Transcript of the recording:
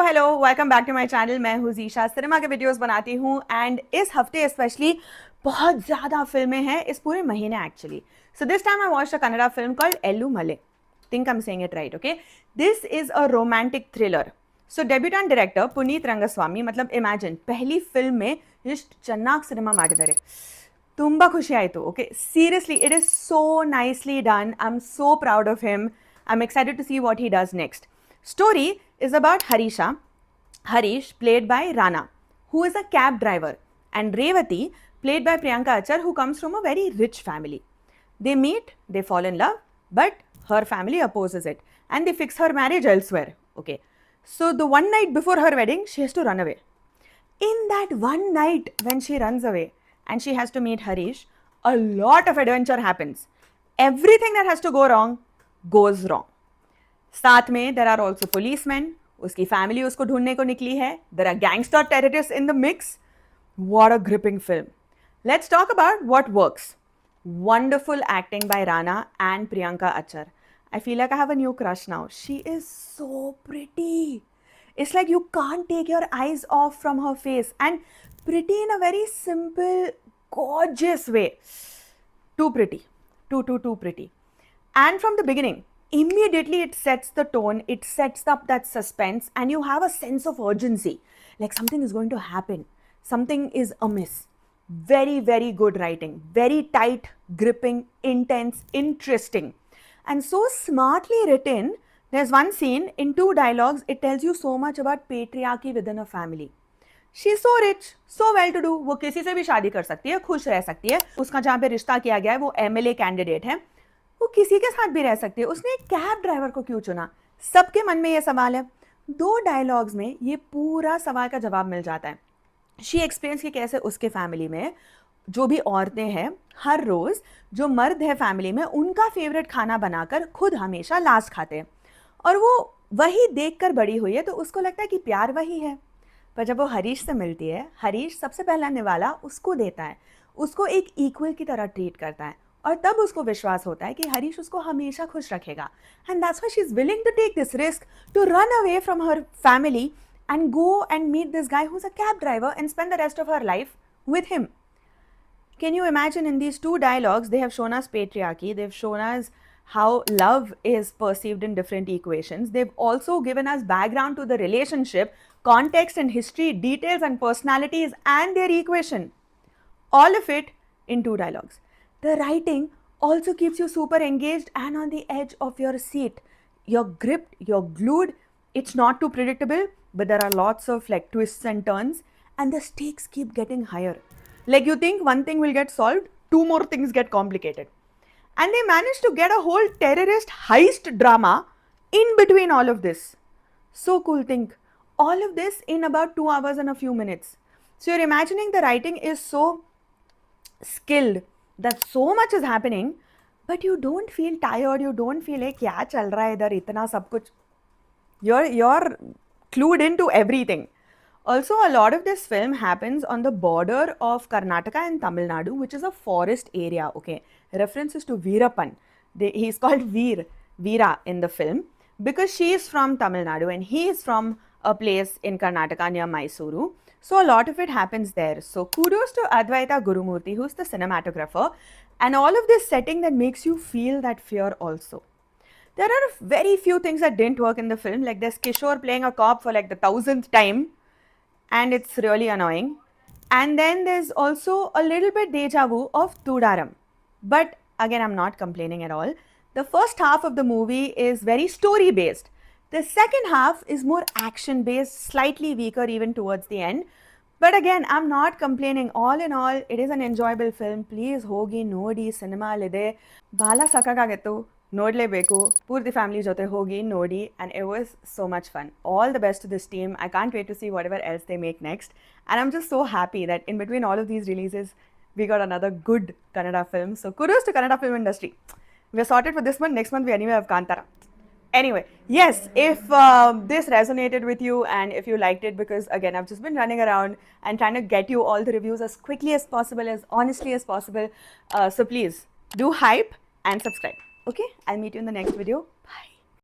Hello welcome back to my channel. मैं हूँ ज़ीशा, cinema के वीडियोस बनाती हूँ एंड इस हफ्ते स्पेशली बहुत ज़्यादा फिल्में हैं इस पूरे महीने actually. So this time I watched a Kannada film called Ellu Male. Think I am saying it right. Okay, this is a romantic thriller. So debutante director Puneeth Rangaswamy, मतलब इमेजिन पहली फिल्म में इष्ट ಚೆನ್ನಾಗಿ ಸಿನಿಮಾ ಮಾಡಿದ್ದಾರೆ. ತುಂಬಾ ಖುಷಿ ಆಯಿತು. Okay, seriously it is so nicely done. I am so proud of him. I am excited to see what he does next. Story is about Harish, played by Rana, who is a cab driver, and Revati, played by Priyanka Achar, who comes from a very rich family. They meet, they fall in love, but her family opposes it, and they fix her marriage elsewhere. Okay, so the one night before her wedding, she has to run away. In that one night when she runs away and she has to meet Harish, a lot of adventure happens. Everything that has to go wrong goes wrong. साथ में there are also policeman, उसकी family उसको ढूंढने को निकली है. There are gangster terrorist in the mix. What a gripping film. Let's talk about what works. Wonderful acting by Rana and Priyanka Achar. I feel like I have a new crush now. She is so pretty. It's like you can't take your eyes off from her face, and pretty in a very simple, gorgeous way. Too pretty. Too pretty. And from the beginning, immediately it sets the tone, it sets up that suspense, and you have a sense of urgency, like something is going to happen, something is amiss. Very, very good writing, very tight, gripping, intense, interesting, and so smartly written. There's one scene in 2 dialogues, it tells you so much about patriarchy within a family. She is so rich, so well to do, वो किसी से भी शादी कर सकती है, खुश रह सकती है. उसका जहाँ पे रिश्ता किया गया है वो एमएलए कैंडिडेट है, वो किसी के साथ भी रह सकती है. उसने एक कैब ड्राइवर को क्यों चुना? सबके मन में ये सवाल है. 2 डायलॉग्स में ये पूरा सवाल का जवाब मिल जाता है. शी एक्सपीरियंस की कैसे उसके फैमिली में जो भी औरतें हैं, हर रोज़ जो मर्द है फैमिली में, उनका फेवरेट खाना बनाकर खुद हमेशा लास्ट खाते हैं, और वो वही देखकर बड़ी हुई है, तो उसको लगता है कि प्यार वही है. पर जब वो हरीश से मिलती है, हरीश सबसे पहला निवाला उसको देता है, उसको एक इक्वल की तरह ट्रीट करता है, और तब उसको विश्वास होता है कि हरीश उसको हमेशा खुश रखेगा. And that's why she is willing to take this risk to run away from her family and go and meet this guy who's a cab driver and spend the rest of her life with him. Can you imagine, in these 2 dialogues they have shown us patriarchy, they've shown us how love is perceived in different equations, they've also given us background to the relationship, context and history, details and personalities and their equation, all of it in 2 dialogues. The writing also keeps you super engaged and on the edge of your seat. You're gripped, you're glued. It's not too predictable, but there are lots of like twists and turns, and the stakes keep getting higher. Like you think one thing will get solved, 2 more things get complicated. And they managed to get a whole terrorist heist drama in between all of this. So cool. Think all of this in about 2 hours and a few minutes. So you're imagining the writing is so skilled that so much is happening, but you don't feel tired, you don't feel like क्या चल रहा है इधर इतना सब कुछ. You're clued into everything. Also, a lot of this film happens on the border of Karnataka and Tamil Nadu, which is a forest area. Okay, references to Veerappan. He's called Veera in the film because she is from Tamil Nadu and he is from a place in Karnataka near Mysuru. So a lot of it happens there. So kudos to Advaita Gurumurthy, who's the cinematographer, and all of this setting that makes you feel that fear also. There are very few things that didn't work in the film, like there's Kishore playing a cop for like the 1000th time, and it's really annoying. And then there's also a little bit deja vu of Tudaram. But again, I'm not complaining at all. The first half of the movie is very story based. The second half is more action based, slightly weaker even towards the end. But again, I'm not complaining. All in all, it is an enjoyable film. Please hogi nodi cinema lide. Bala sakagagettu. ನೋಡಲೇಬೇಕು, ಪೂರ್ತಿ family ಜೊತೆ ಹೋಗಿ ನೋಡಿ, and it was so much fun. All the best to this team. I can't wait to see whatever else they make next, and I'm just so happy that in between all of these releases we got another good Kannada film. So kudos to Kannada film industry. We're sorted for this month. Next month we anyway have Kantara. Anyway, yes, if this resonated with you and if you liked it, because again I've just been running around and trying to get you all the reviews as quickly as possible, as honestly as possible, so please do hype and subscribe. Okay, I'll meet you in the next video.